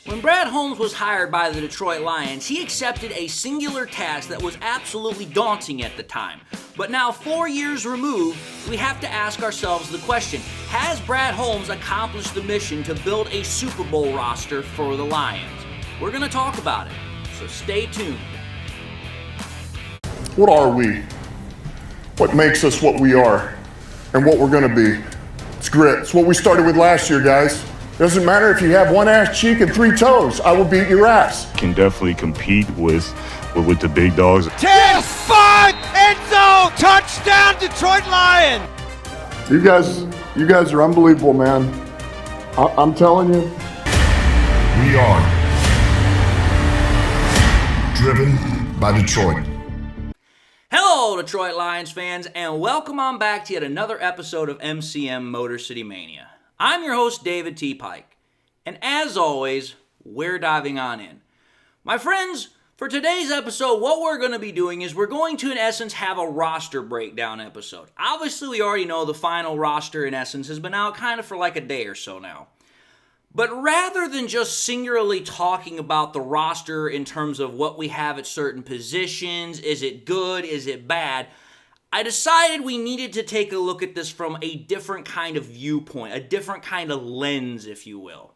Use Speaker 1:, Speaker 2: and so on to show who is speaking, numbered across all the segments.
Speaker 1: When Brad Holmes was hired by the Detroit Lions, he accepted a singular task that was absolutely daunting at the time. But now, 4 years removed, we have to ask ourselves the question, has Brad Holmes accomplished the mission to build a Super Bowl roster for the Lions? We're going to talk about it, so stay tuned.
Speaker 2: What are we? What makes us what we are and what we're going to be? It's grit. It's what we started with last year, guys. Doesn't matter if you have one ass cheek and 3 toes. I will beat your ass.
Speaker 3: Can definitely compete with the big dogs.
Speaker 4: 10-5 end zone touchdown Detroit Lions.
Speaker 2: You guys are unbelievable, man. I'm telling you.
Speaker 5: We are driven by Detroit.
Speaker 1: Hello, Detroit Lions fans, and welcome on back to yet another episode of MCM Motor City Mania. I'm your host, David T. Pike, and as always, we're diving on in. My friends, for today's episode, what we're going to be doing is we're going to, in essence, have a roster breakdown episode. Obviously, we already know the final roster, in essence, has been out kind of for like a day or so now. But rather than just singularly talking about the roster in terms of what we have at certain positions, is it good, is it bad, I decided we needed to take a look at this from a different kind of viewpoint, a different kind of lens, if you will.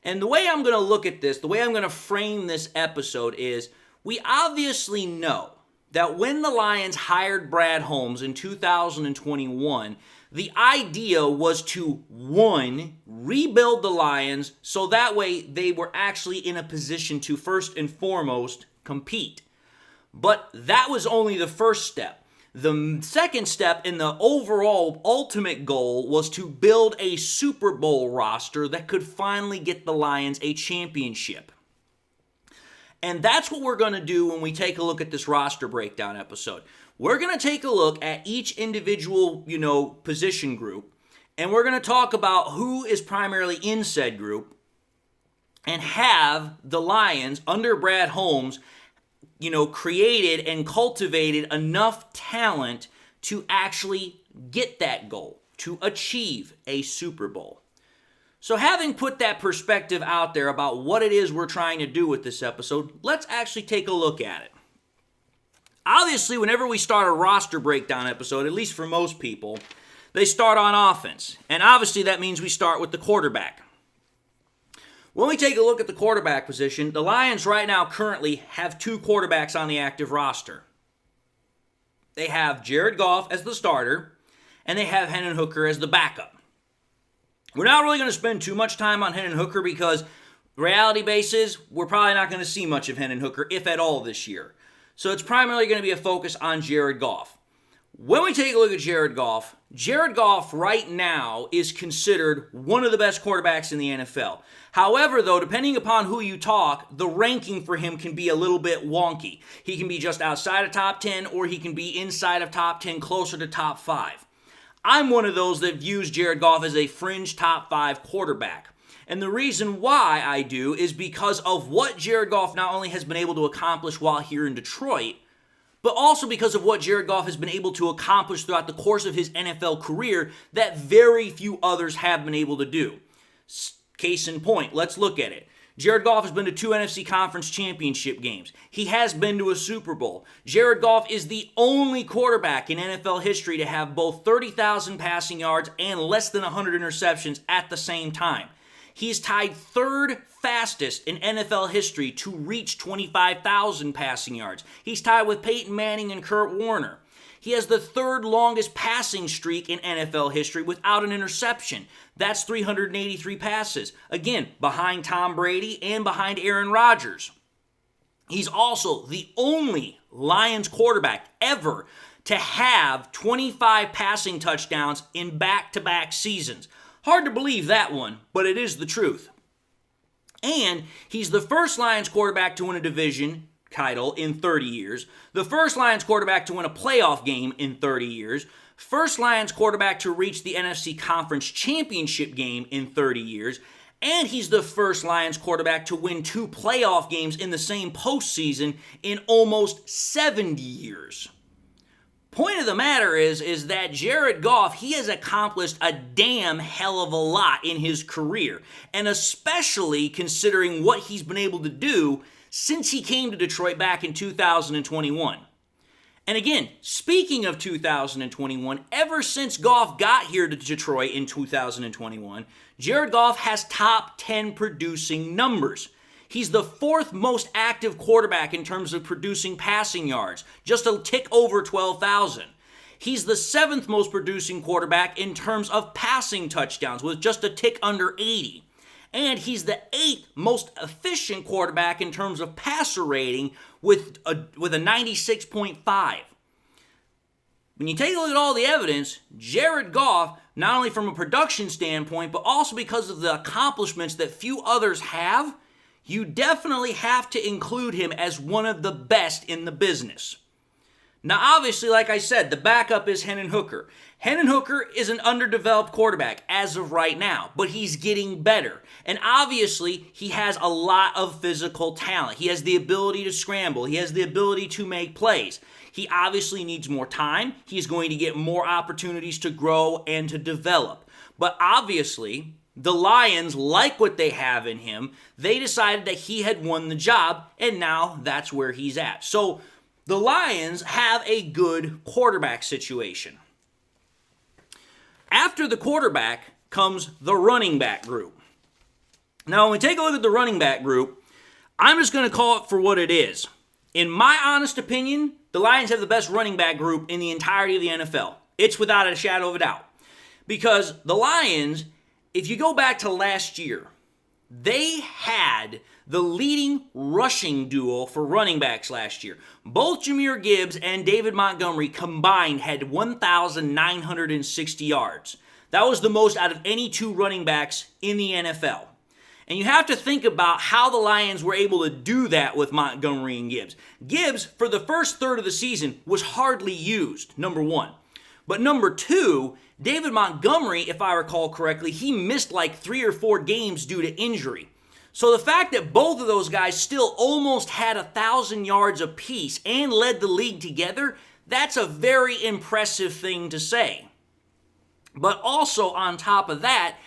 Speaker 1: And the way I'm going to look at this, the way I'm going to frame this episode is, we obviously know that when the Lions hired Brad Holmes in 2021, the idea was to, one, rebuild the Lions so that way they were actually in a position to, first and foremost, compete. But that was only the first step. The second step in the overall ultimate goal was to build a Super Bowl roster that could finally get the Lions a championship. And that's what we're going to do when we take a look at this roster breakdown episode. We're going to take a look at each individual, position group, and we're going to talk about who is primarily in said group and have the Lions under Brad Holmes created and cultivated enough talent to actually get that goal, to achieve a Super Bowl. So having put that perspective out there about what it is we're trying to do with this episode, let's actually take a look at it. Obviously, whenever we start a roster breakdown episode, at least for most people, they start on offense. And obviously that means we start with the quarterback. When we take a look at the quarterback position, the Lions right now currently have 2 quarterbacks on the active roster. They have Jared Goff as the starter, and they have Hendon Hooker as the backup. We're not really going to spend too much time on Hendon Hooker because reality basis, we're probably not going to see much of Hendon Hooker, if at all, this year. So it's primarily going to be a focus on Jared Goff. When we take a look at Jared Goff right now is considered one of the best quarterbacks in the NFL. However, though, depending upon who you talk, the ranking for him can be a little bit wonky. He can be just outside of top 10, or he can be inside of top 10, closer to top 5. I'm one of those that views Jared Goff as a fringe top 5 quarterback. And the reason why I do is because of what Jared Goff not only has been able to accomplish while here in Detroit, but also because of what Jared Goff has been able to accomplish throughout the course of his NFL career that very few others have been able to do. Case in point, let's look at it. Jared Goff has been to 2 NFC Conference Championship games. He has been to a Super Bowl. Jared Goff is the only quarterback in NFL history to have both 30,000 passing yards and less than 100 interceptions at the same time. He's tied 3rd fastest in NFL history to reach 25,000 passing yards. He's tied with Peyton Manning and Kurt Warner. He has the 3rd longest passing streak in NFL history without an interception. That's 383 passes. Again, behind Tom Brady and behind Aaron Rodgers. He's also the only Lions quarterback ever to have 25 passing touchdowns in back-to-back seasons. Hard to believe that one, but it is the truth. And he's the first Lions quarterback to win a division title in 30 years, the first Lions quarterback to win a playoff game in 30 years, first Lions quarterback to reach the NFC Conference Championship game in 30 years, and he's the first Lions quarterback to win 2 playoff games in the same postseason in almost 70 years. Point of the matter is that Jared Goff, he has accomplished a damn hell of a lot in his career, and especially considering what he's been able to do since he came to Detroit back in 2021. And again, speaking of 2021, ever since Goff got here to Detroit in 2021, Jared Goff has top 10 producing numbers. He's the fourth most active quarterback in terms of producing passing yards, just a tick over 12,000. He's the seventh most producing quarterback in terms of passing touchdowns, with just a tick under 80. And he's the eighth most efficient quarterback in terms of passer rating with a 96.5. When you take a look at all the evidence, Jared Goff, not only from a production standpoint, but also because of the accomplishments that few others have, you definitely have to include him as one of the best in the business. Now, obviously, like I said, the backup is Hendon Hooker. Hendon Hooker is an underdeveloped quarterback as of right now, but he's getting better. And obviously, he has a lot of physical talent. He has the ability to scramble. He has the ability to make plays. He obviously needs more time. He's going to get more opportunities to grow and to develop. But obviously, the Lions like what they have in him. They decided that he had won the job, and now that's where he's at. So the Lions have a good quarterback situation. After the quarterback comes the running back group. Now, when we take a look at the running back group, I'm just going to call it for what it is. In my honest opinion, the Lions have the best running back group in the entirety of the NFL. It's without a shadow of a doubt. Because the Lions, if you go back to last year, they had the leading rushing duo for running backs last year. Both Jahmyr Gibbs and David Montgomery combined had 1,960 yards. That was the most out of any two running backs in the NFL. And you have to think about how the Lions were able to do that with Montgomery and Gibbs. Gibbs, for the first third of the season, was hardly used, number one. But number two, David Montgomery, if I recall correctly, he missed like 3 or 4 games due to injury. So the fact that both of those guys still almost had 1,000 yards apiece and led the league together, that's a very impressive thing to say. But also on top of that,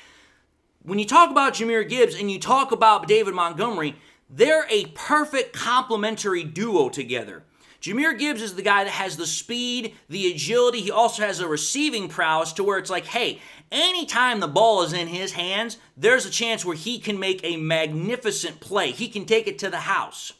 Speaker 1: when you talk about Jahmyr Gibbs and you talk about David Montgomery, they're a perfect complementary duo together. Jahmyr Gibbs is the guy that has the speed, the agility. He also has a receiving prowess to where it's like, hey, anytime the ball is in his hands, there's a chance where he can make a magnificent play. He can take it to the house.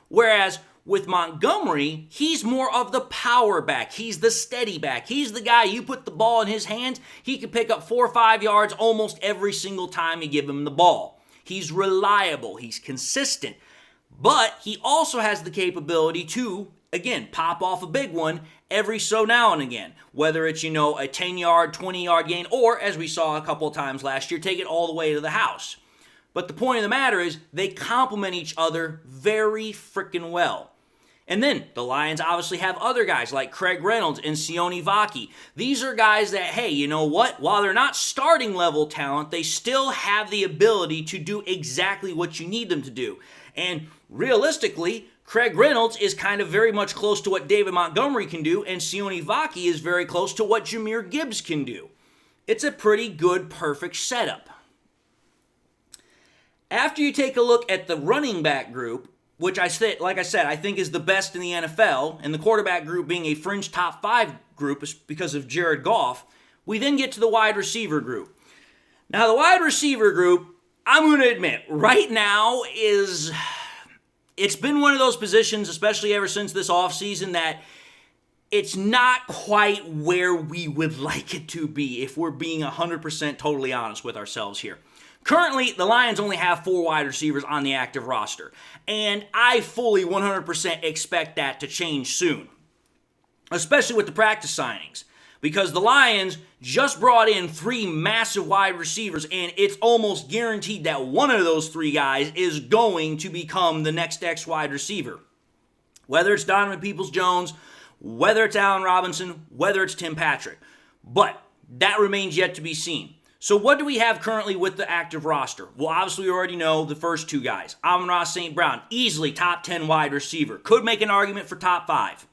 Speaker 1: Whereas with Montgomery, he's more of the power back. He's the steady back. He's the guy, you put the ball in his hands, he can pick up 4 or 5 yards almost every single time you give him the ball. He's reliable. He's consistent. But he also has the capability to, again, pop off a big one every so now and again. Whether it's, a 10-yard, 20-yard gain, or, as we saw a couple of times last year, take it all the way to the house. But the point of the matter is, they complement each other very freaking well. And then the Lions obviously have other guys like Craig Reynolds and Sione Vaki. These are guys that, hey, you know what? While they're not starting level talent, they still have the ability to do exactly what you need them to do. And realistically, Craig Reynolds is kind of very much close to what David Montgomery can do, and Sione Vaki is very close to what Jahmyr Gibbs can do. It's a pretty good, perfect setup. After you take a look at the running back group, which I think is the best in the NFL, and the quarterback group being a fringe top 5 group because of Jared Goff, we then get to the wide receiver group. Now, the wide receiver group, I'm going to admit, right now it's been one of those positions, especially ever since this offseason, that it's not quite where we would like it to be, if we're being 100% totally honest with ourselves here. Currently, the Lions only have 4 wide receivers on the active roster, and I fully 100% expect that to change soon, especially with the practice signings, because the Lions just brought in 3 massive wide receivers, and it's almost guaranteed that one of those 3 guys is going to become the next X wide receiver. Whether it's Donovan Peoples-Jones, whether it's Allen Robinson, whether it's Tim Patrick. But that remains yet to be seen. So what do we have currently with the active roster? Well, obviously we already know the first 2 guys. Amon-Ra St. Brown, easily top 10 wide receiver. Could make an argument for top 5.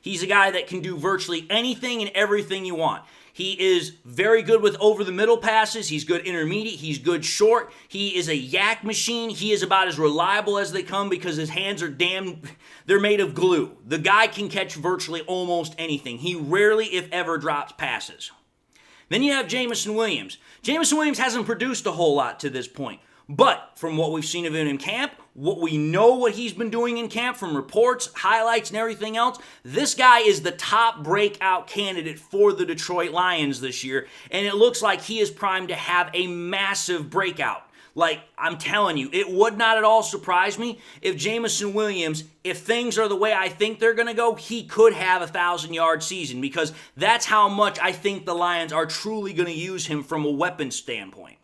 Speaker 1: He's a guy that can do virtually anything and everything you want. He is very good with over-the-middle passes. He's good intermediate. He's good short. He is a yak machine. He is about as reliable as they come because his hands are they're made of glue. The guy can catch virtually almost anything. He rarely, if ever, drops passes. Then you have Jameson Williams. Jameson Williams hasn't produced a whole lot to this point. But from what we've seen of him in camp, what we know what he's been doing in camp from reports, highlights, and everything else, this guy is the top breakout candidate for the Detroit Lions this year, and it looks like he is primed to have a massive breakout. Like, I'm telling you, it would not at all surprise me if Jameson Williams, if things are the way I think they're going to go, he could have a 1,000-yard season because that's how much I think the Lions are truly going to use him from a weapon standpoint.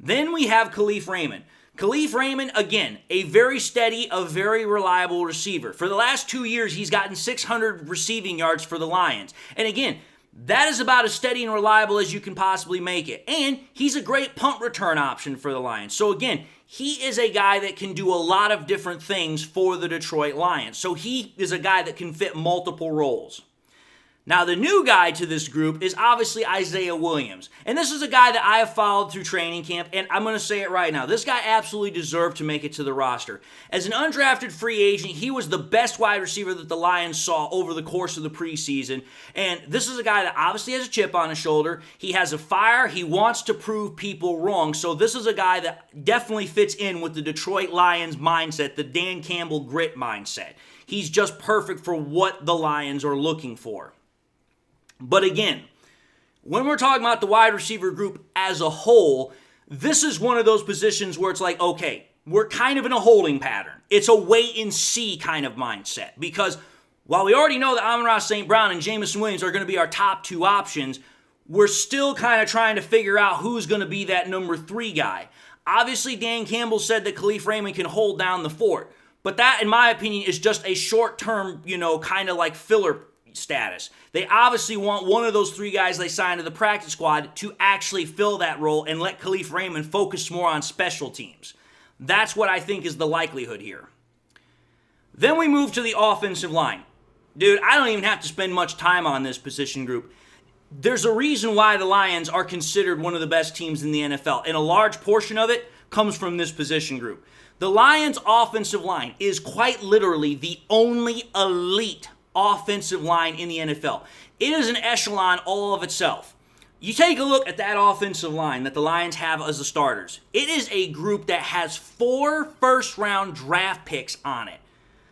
Speaker 1: Then we have Khalif Raymond. Khalif Raymond, again, a very steady, a very reliable receiver. For the last 2 years, he's gotten 600 receiving yards for the Lions. And again, that is about as steady and reliable as you can possibly make it. And he's a great punt return option for the Lions. So again, he is a guy that can do a lot of different things for the Detroit Lions. So he is a guy that can fit multiple roles. Now, the new guy to this group is obviously Isaiah Williams. And this is a guy that I have followed through training camp, and I'm going to say it right now. This guy absolutely deserved to make it to the roster. As an undrafted free agent, he was the best wide receiver that the Lions saw over the course of the preseason. And this is a guy that obviously has a chip on his shoulder. He has a fire. He wants to prove people wrong. So this is a guy that definitely fits in with the Detroit Lions mindset, the Dan Campbell grit mindset. He's just perfect for what the Lions are looking for. But again, when we're talking about the wide receiver group as a whole, this is one of those positions where it's like, okay, we're kind of in a holding pattern. It's a wait and see kind of mindset because while we already know that Amon-Ra St. Brown and Jameson Williams are going to be our top two options, we're still kind of trying to figure out who's going to be that number 3 guy. Obviously, Dan Campbell said that Khalif Raymond can hold down the fort, but that, in my opinion, is just a short-term, kind of like filler status. They obviously want one of those 3 guys they signed to the practice squad to actually fill that role and let Khalif Raymond focus more on special teams. That's what I think is the likelihood here. Then we move to the offensive line. Dude, I don't even have to spend much time on this position group. There's a reason why the Lions are considered one of the best teams in the NFL, and a large portion of it comes from this position group. The Lions' offensive line is quite literally the only elite offensive line in the NFL. It is an echelon all of itself. You take a look at that offensive line that the Lions have as the starters. It is a group that has 4 first-round draft picks on it.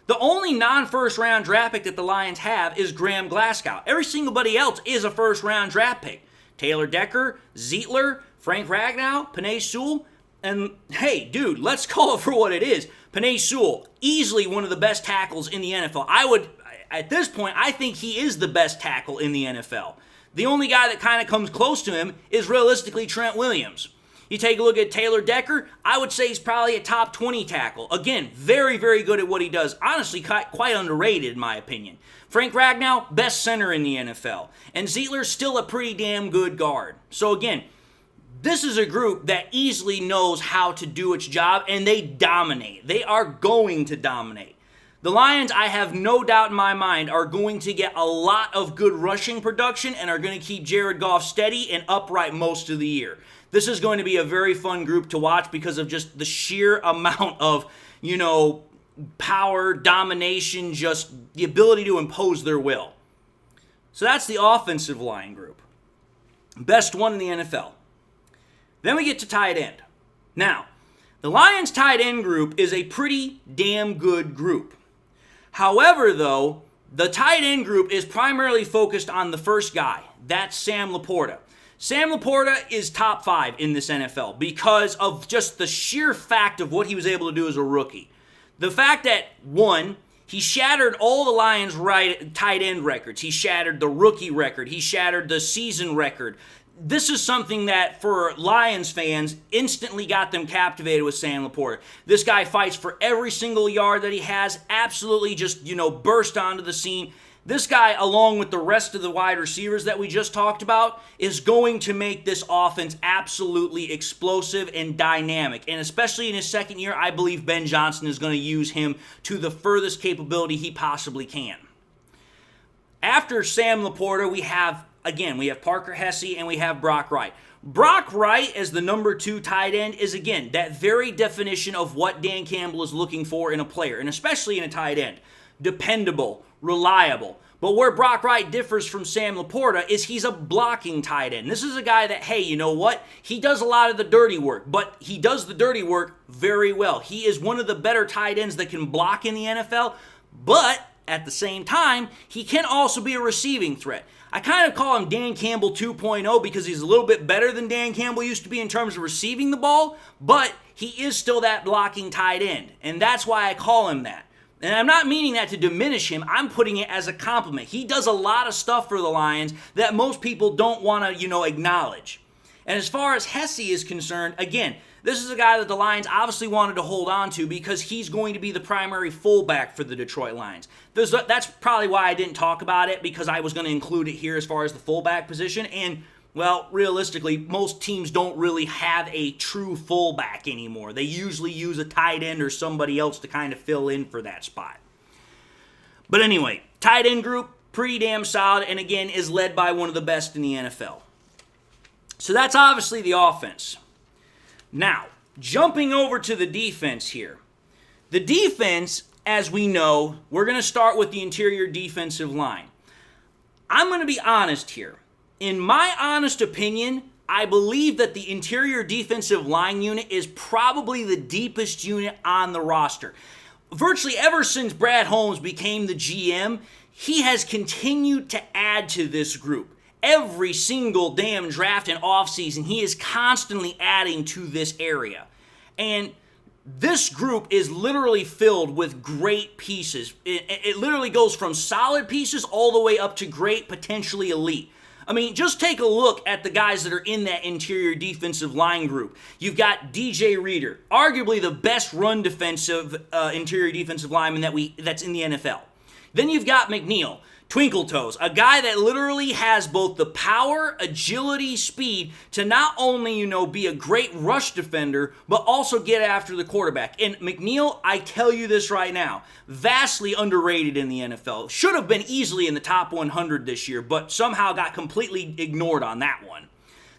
Speaker 1: The only non-first-round draft pick that the Lions have is Graham Glasgow. Every single buddy else is a first-round draft pick. Taylor Decker, Zeitler, Frank Ragnow, Penei Sewell, and hey, dude, let's call it for what it is. Penei Sewell, easily one of the best tackles in the NFL. At this point, I think he is the best tackle in the NFL. The only guy that kind of comes close to him is realistically Trent Williams. You take a look at Taylor Decker, I would say he's probably a top 20 tackle. Again, very, very good at what he does. Honestly, quite underrated in my opinion. Frank Ragnow, best center in the NFL. And Zeitler's still a pretty damn good guard. So again, this is a group that easily knows how to do its job, and they dominate. They are going to dominate. The Lions, I have no doubt in my mind, are going to get a lot of good rushing production and are going to keep Jared Goff steady and upright most of the year. This is going to be a very fun group to watch because of just the sheer amount of, power, domination, just the ability to impose their will. So that's the offensive line group. Best one in the NFL. Then we get to tight end. Now, the Lions tight end group is a pretty damn good group. However, though, the tight end group is primarily focused on the first guy. That's Sam Laporta. Sam Laporta is top 5 in this NFL because of just the sheer fact of what he was able to do as a rookie. The fact that, 1, he shattered all the Lions' tight end records. He shattered the rookie record. He shattered the season record. This is something that, for Lions fans, instantly got them captivated with Sam Laporta. This guy fights for every single yard that he has, absolutely just, burst onto the scene. This guy, along with the rest of the wide receivers that we just talked about, is going to make this offense absolutely explosive and dynamic. And especially in his second year, I believe Ben Johnson is going to use him to the furthest capability he possibly can. After Sam Laporta, we have Parker Hesse and we have Brock Wright. Brock Wright as the number 2 tight end is, again, that very definition of what Dan Campbell is looking for in a player, and especially in a tight end. Dependable, reliable. But where Brock Wright differs from Sam Laporta is he's a blocking tight end. This is a guy that, hey, you know what? He does a lot of the dirty work, but he does the dirty work very well. He is one of the better tight ends that can block in the NFL, but at the same time, he can also be a receiving threat. I kind of call him Dan Campbell 2.0 because he's a little bit better than Dan Campbell used to be in terms of receiving the ball, but he is still that blocking tight end, and that's why I call him that. And I'm not meaning that to diminish him. I'm putting it as a compliment. He does a lot of stuff for the Lions that most people don't want to, acknowledge. And as far as Hesse is concerned, again, this is a guy that the Lions obviously wanted to hold on to because he's going to be the primary fullback for the Detroit Lions. That's probably why I didn't talk about it, because I was going to include it here as far as the fullback position. And, well, realistically, most teams don't really have a true fullback anymore. They usually use a tight end or somebody else to kind of fill in for that spot. But anyway, tight end group, pretty damn solid, and again, is led by one of the best in the NFL. So that's obviously the offense. Now, jumping over to the defense here. The defense, as we know, we're going to start with the interior defensive line. I'm going to be honest here. In my honest opinion, I believe that the interior defensive line unit is probably the deepest unit on the roster. Virtually ever since Brad Holmes became the GM, he has continued to add to this group. Every single damn draft and offseason, he is constantly adding to this area. And this group is literally filled with great pieces. It literally goes from solid pieces all the way up to great, potentially elite. I mean, just take a look at the guys that are in that interior defensive line group. You've got DJ Reader, arguably the best run defensive interior defensive lineman that's in the NFL. Then you've got McNeil, Twinkle Toes, a guy that literally has both the power, agility, speed to not only, be a great rush defender, but also get after the quarterback. And McNeil, I tell you this right now, vastly underrated in the NFL. Should have been easily in the top 100 this year, but somehow got completely ignored on that one.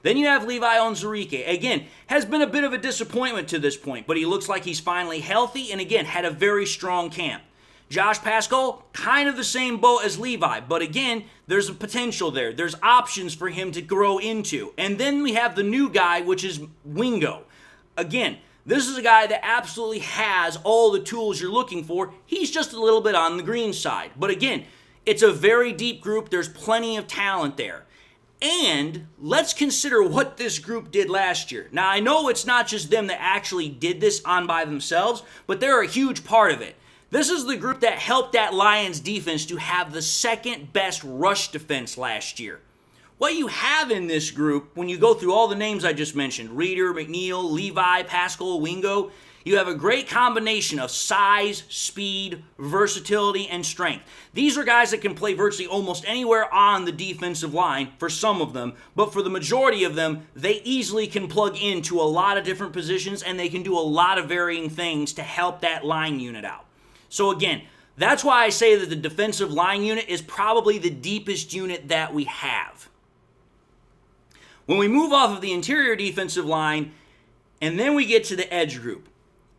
Speaker 1: Then you have Levi Onwuzurike. Again, has been a bit of a disappointment to this point, but he looks like he's finally healthy and again, had a very strong camp. Josh Paschal, kind of the same boat as Levi, but again, there's a potential there. There's options for him to grow into. And then we have the new guy, which is Wingo. Again, this is a guy that absolutely has all the tools you're looking for. He's just a little bit on the green side. But again, it's a very deep group. There's plenty of talent there. And let's consider what this group did last year. Now, I know it's not just them that actually did this on by themselves, but they're a huge part of it. This is the group that helped that Lions defense to have the second best rush defense last year. What you have in this group, when you go through all the names I just mentioned, Reader, McNeil, Levi, Paschal, Wingo, you have a great combination of size, speed, versatility, and strength. These are guys that can play virtually almost anywhere on the defensive line for some of them, but for the majority of them, they easily can plug into a lot of different positions and they can do a lot of varying things to help that line unit out. So again, that's why I say that the defensive line unit is probably the deepest unit that we have. When we move off of the interior defensive line, and then we get to the edge group,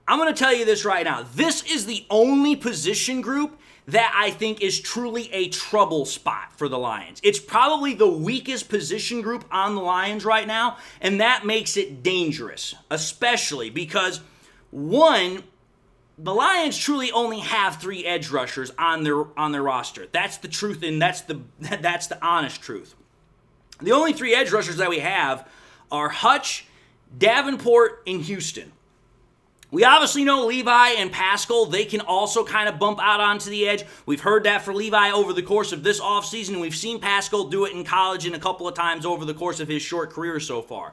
Speaker 1: I'm going to tell you this right now. This is the only position group that I think is truly a trouble spot for the Lions. It's probably the weakest position group on the Lions right now, and that makes it dangerous, especially because, one, the Lions truly only have 3 edge rushers on their roster. That's the truth, and that's the honest truth. The only 3 edge rushers that we have are Hutch, Davenport, and Houston. We obviously know Levi and Paschal, they can also kind of bump out onto the edge. We've heard that for Levi over the course of this offseason. We've seen Paschal do it in college and a couple of times over the course of his short career so far.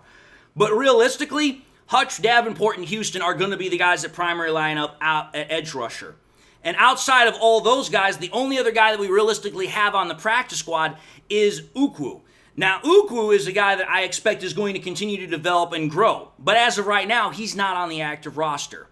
Speaker 1: But realistically, Hutch, Davenport, and Houston are going to be the guys that primary line up out at edge rusher. And outside of all those guys, the only other guy that we realistically have on the practice squad is Ukwu. Now, Ukwu is a guy that I expect is going to continue to develop and grow. But as of right now, he's not on the active roster.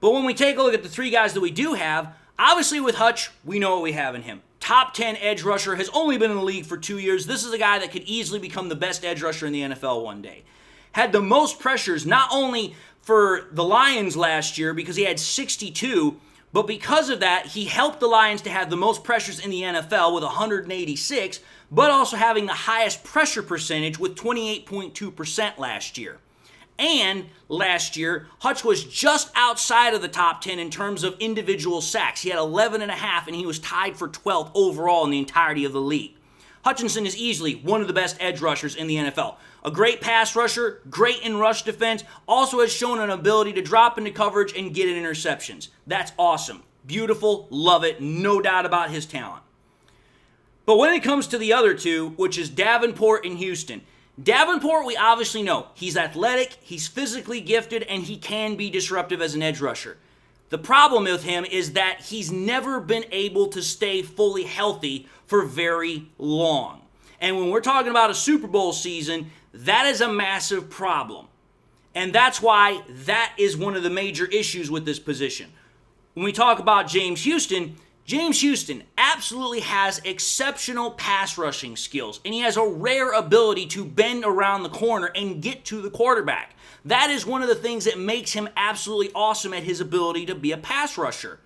Speaker 1: But when we take a look at the 3 guys that we do have, obviously with Hutch, we know what we have in him. top 10 edge rusher, has only been in the league for 2 years. This is a guy that could easily become the best edge rusher in the NFL one day. Had the most pressures, not only for the Lions last year because he had 62, but because of that, he helped the Lions to have the most pressures in the NFL with 186, but also having the highest pressure percentage with 28.2% last year. And last year, Hutch was just outside of the top 10 in terms of individual sacks. He had 11 and a half, and he was tied for 12th overall in the entirety of the league. Hutchinson is easily one of the best edge rushers in the NFL. A great pass rusher, great in rush defense, also has shown an ability to drop into coverage and get in interceptions. That's awesome. Beautiful, love it, no doubt about his talent. But when it comes to the other two, which is Davenport and Houston, Davenport, we obviously know. He's athletic, he's physically gifted, and he can be disruptive as an edge rusher. The problem with him is that he's never been able to stay fully healthy for very long. And when we're talking about a Super Bowl season, that is a massive problem. And that's why that is one of the major issues with this position. When we talk about James Houston absolutely has exceptional pass rushing skills, and he has a rare ability to bend around the corner and get to the quarterback. That is one of the things that makes him absolutely awesome at his ability to be a pass rusher.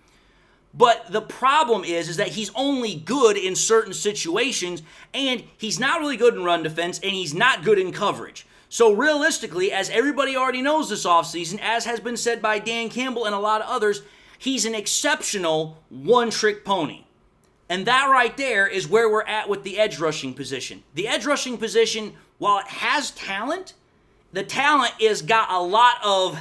Speaker 1: But the problem is that he's only good in certain situations, and he's not really good in run defense, and he's not good in coverage. So realistically, as everybody already knows this offseason, as has been said by Dan Campbell and a lot of others, he's an exceptional one-trick pony. And that right there is where we're at with the edge rushing position. The edge rushing position, while it has talent, the talent is got a lot of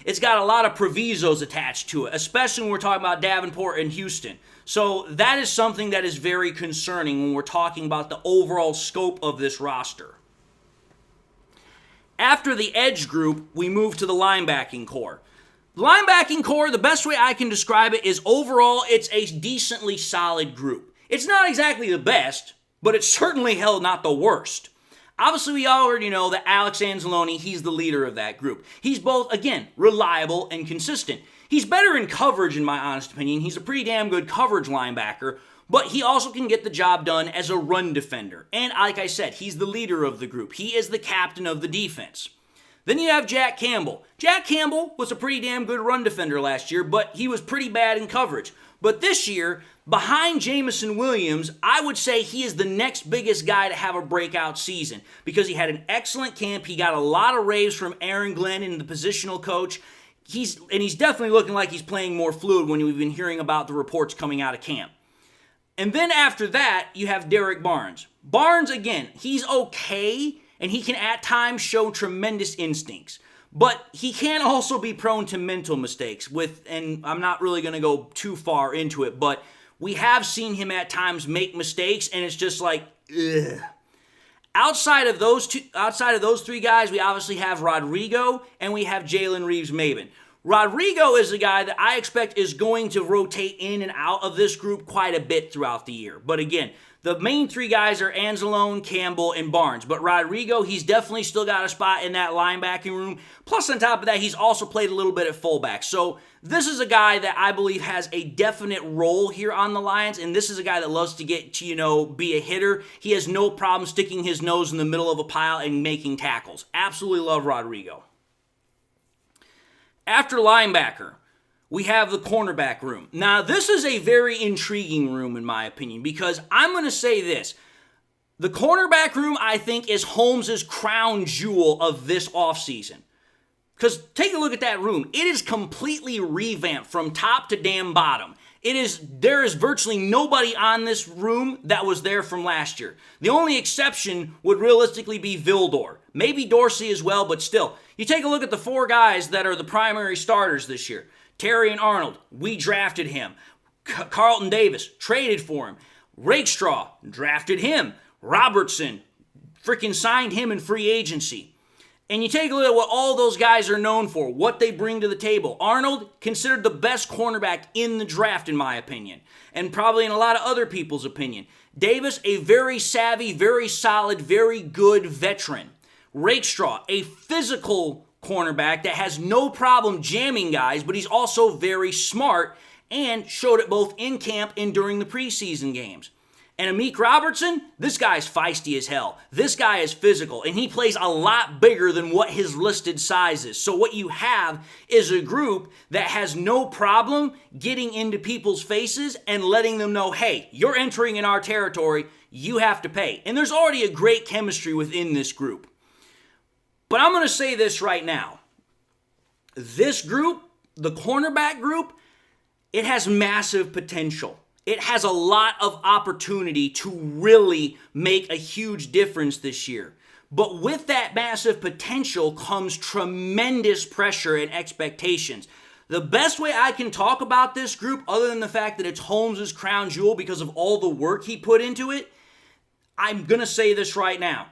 Speaker 1: it's got a lot of provisos attached to it, especially when we're talking about Davenport and Houston. So that is something that is very concerning when we're talking about the overall scope of this roster. After the edge group, we move to the linebacking core. The linebacking core, the best way I can describe it is overall, it's a decently solid group. It's not exactly the best, but it's certainly hell not the worst. Obviously, we already know that Alex Anzalone, he's the leader of that group. He's both, again, reliable and consistent. He's better in coverage, in my honest opinion. He's a pretty damn good coverage linebacker, but he also can get the job done as a run defender. And like I said, he's the leader of the group. He is the captain of the defense. Then you have Jack Campbell. Jack Campbell was a pretty damn good run defender last year, but he was pretty bad in coverage. But this year, behind Jamison Williams, I would say he is the next biggest guy to have a breakout season because he had an excellent camp. He got a lot of raves from Aaron Glenn and the positional coach. He's definitely looking like he's playing more fluid when we've been hearing about the reports coming out of camp. And then after that, you have Derek Barnes. Barnes, again, he's okay, and he can at times show tremendous instincts. But he can also be prone to mental mistakes and I'm not really going to go too far into it, but we have seen him at times make mistakes, and it's just like, ugh. Outside of those three guys, we obviously have Rodrigo and we have Jalen Reeves-Maybin. Rodrigo is a guy that I expect is going to rotate in and out of this group quite a bit throughout the year. But again, the main three guys are Anzalone, Campbell, and Barnes. But Rodrigo, he's definitely still got a spot in that linebacking room. Plus, on top of that, he's also played a little bit at fullback. So this is a guy that I believe has a definite role here on the Lions, and this is a guy that loves to get to, be a hitter. He has no problem sticking his nose in the middle of a pile and making tackles. Absolutely love Rodrigo. After linebacker, we have the cornerback room. Now, this is a very intriguing room, in my opinion, because I'm going to say this. The cornerback room, I think, is Holmes' crown jewel of this offseason. Because take a look at that room. It is completely revamped from top to damn bottom. There is virtually nobody on this room that was there from last year. The only exception would realistically be Vildor. Maybe Dorsey as well, but still. You take a look at the four guys that are the primary starters this year. Terrion Arnold, we drafted him. Carlton Davis, traded for him. Rakestraw, drafted him. Robertson, freaking signed him in free agency. And you take a look at what all those guys are known for, what they bring to the table. Arnold, considered the best cornerback in the draft, in my opinion, and probably in a lot of other people's opinion. Davis, a very savvy, very solid, very good veteran. Rakestraw, a physical cornerback that has no problem jamming guys, but he's also very smart. and showed it both in camp and during the preseason games. And Amik Robertson, this guy's feisty as hell. This guy is physical, and he plays a lot bigger than what his listed size is. So what you have is a group that has no problem getting into people's faces and letting them know, hey, you're entering in our territory, you have to pay. And there's already a great chemistry within this group. But I'm going to say this right now. This group, the cornerback group, it has massive potential. It has a lot of opportunity to really make a huge difference this year. But with that massive potential comes tremendous pressure and expectations. The best way I can talk about this group, other than the fact that it's Holmes' crown jewel because of all the work he put into it, I'm going to say this right now.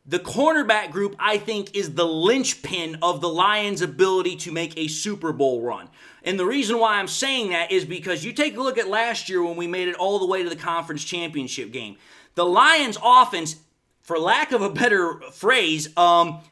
Speaker 1: The cornerback group, I think, is the linchpin of the Lions' ability to make a Super Bowl run. And the reason why I'm saying that is because you take a look at last year when we made it all the way to the conference championship game. The Lions' offense, for lack of a better phrase,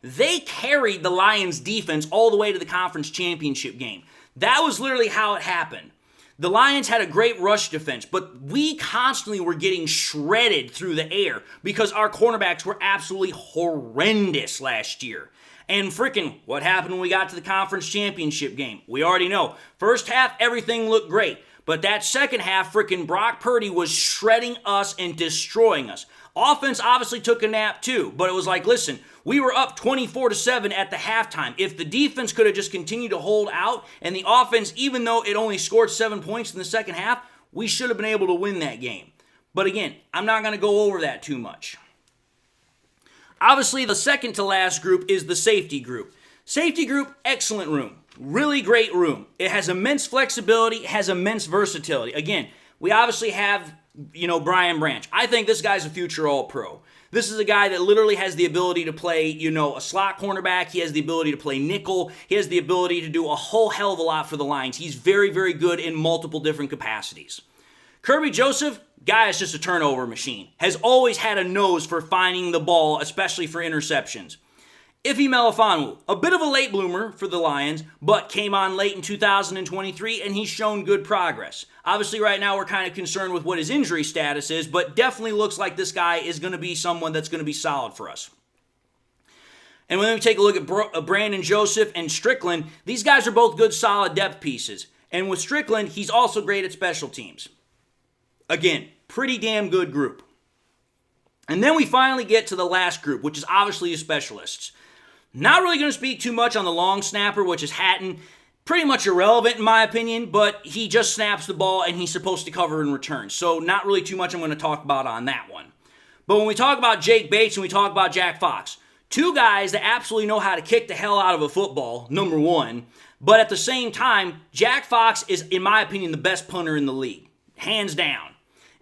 Speaker 1: they carried the Lions' defense all the way to the conference championship game. That was literally how it happened. The Lions had a great rush defense, but we constantly were getting shredded through the air because our cornerbacks were absolutely horrendous last year. And freaking, what happened when we got to the conference championship game? We already know. First half, everything looked great. But that second half, freaking Brock Purdy was shredding us and destroying us. Offense obviously took a nap too, but it was like, listen, we were up 24-7 at the halftime. If the defense could have just continued to hold out and the offense, even though it only scored 7 points in the second half, we should have been able to win that game. But again, I'm not going to go over that too much. Obviously, the second to last group is the safety group. Safety group, excellent room. Really great room. It has immense flexibility. It has immense versatility. Again, we obviously have, Brian Branch. I think this guy's a future All-Pro. This is a guy that literally has the ability to play, a slot cornerback. He has the ability to play nickel. He has the ability to do a whole hell of a lot for the Lions. He's very, very good in multiple different capacities. Kirby Joseph, guy is just a turnover machine. Has always had a nose for finding the ball, especially for interceptions. Ife Melifonwu, a bit of a late bloomer for the Lions, but came on late in 2023, and he's shown good progress. Obviously, right now, we're kind of concerned with what his injury status is, but definitely looks like this guy is going to be someone that's going to be solid for us. And when we take a look at Brandon Joseph and Strickland, these guys are both good, solid depth pieces. And with Strickland, he's also great at special teams. Again, pretty damn good group. And then we finally get to the last group, which is obviously the specialists. Not really going to speak too much on the long snapper, which is Hatton. Pretty much irrelevant in my opinion, but he just snaps the ball and he's supposed to cover in return. So not really too much I'm going to talk about on that one. But when we talk about Jake Bates and we talk about Jack Fox, two guys that absolutely know how to kick the hell out of a football, number one. But at the same time, Jack Fox is, in my opinion, the best punter in the league. Hands down.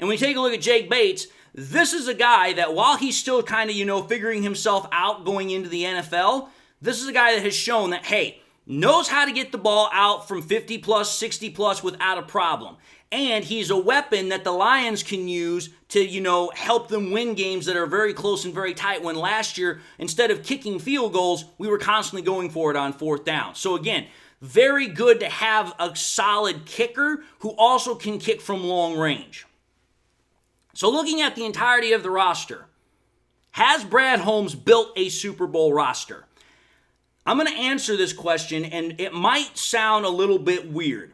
Speaker 1: And when you take a look at Jake Bates, this is a guy that while he's still kind of, figuring himself out going into the NFL, this is a guy that has shown that, hey, knows how to get the ball out from 50 plus, 60 plus without a problem. And he's a weapon that the Lions can use to, help them win games that are very close and very tight when last year, instead of kicking field goals, we were constantly going for it on fourth down. So again, very good to have a solid kicker who also can kick from long range. So looking at the entirety of the roster, has Brad Holmes built a Super Bowl roster? I'm going to answer this question, and it might sound a little bit weird.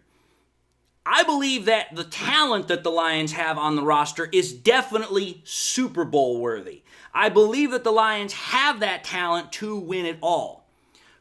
Speaker 1: I believe that the talent that the Lions have on the roster is definitely Super Bowl worthy. I believe that the Lions have that talent to win it all.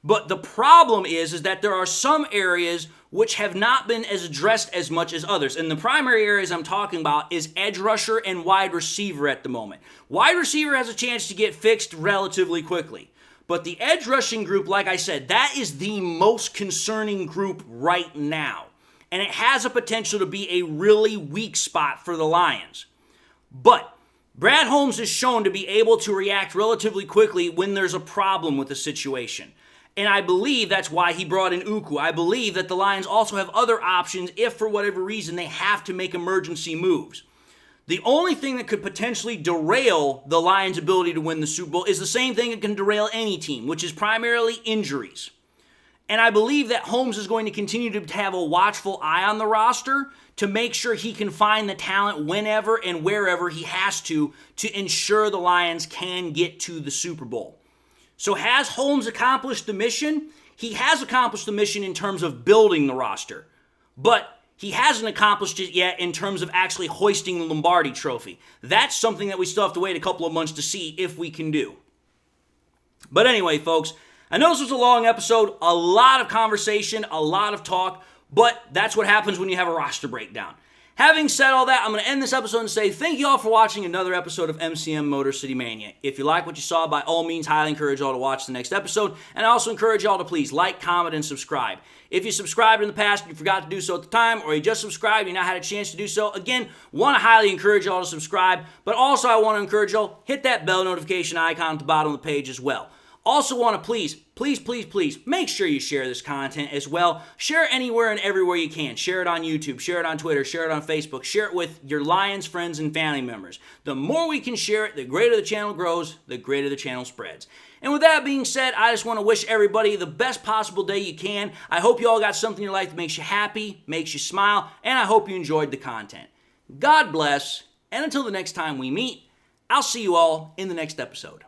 Speaker 1: But the problem is that there are some areas which have not been as addressed as much as others. And the primary areas I'm talking about is edge rusher and wide receiver at the moment. Wide receiver has a chance to get fixed relatively quickly. But the edge rushing group, like I said, that is the most concerning group right now. And it has a potential to be a really weak spot for the Lions. But Brad Holmes is shown to be able to react relatively quickly when there's a problem with the situation. And I believe that's why he brought in Uku. I believe that the Lions also have other options if for whatever reason they have to make emergency moves. The only thing that could potentially derail the Lions' ability to win the Super Bowl is the same thing that can derail any team, which is primarily injuries. And I believe that Holmes is going to continue to have a watchful eye on the roster to make sure he can find the talent whenever and wherever he has to ensure the Lions can get to the Super Bowl. So has Holmes accomplished the mission? He has accomplished the mission in terms of building the roster, but he hasn't accomplished it yet in terms of actually hoisting the Lombardi Trophy. That's something that we still have to wait a couple of months to see if we can do. But anyway, folks, I know this was a long episode, a lot of conversation, a lot of talk, but that's what happens when you have a roster breakdown. Having said all that, I'm going to end this episode and say thank you all for watching another episode of MCM Motor City Mania. If you like what you saw, by all means, highly encourage y'all to watch the next episode, and I also encourage y'all to please like, comment, and subscribe. If you subscribed in the past and you forgot to do so at the time, or you just subscribed and you now had a chance to do so, again, want to highly encourage y'all to subscribe, but also I want to encourage y'all, hit that bell notification icon at the bottom of the page as well. Also want to please make sure you share this content as well. Share it anywhere and everywhere you can. Share it on YouTube, share it on Twitter, share it on Facebook, share it with your Lions friends and family members. The more we can share it, the greater the channel grows, the greater the channel spreads. And with that being said, I just want to wish everybody the best possible day you can. I hope you all got something in your life that makes you happy, makes you smile, and I hope you enjoyed the content. God bless, and until the next time we meet, I'll see you all in the next episode.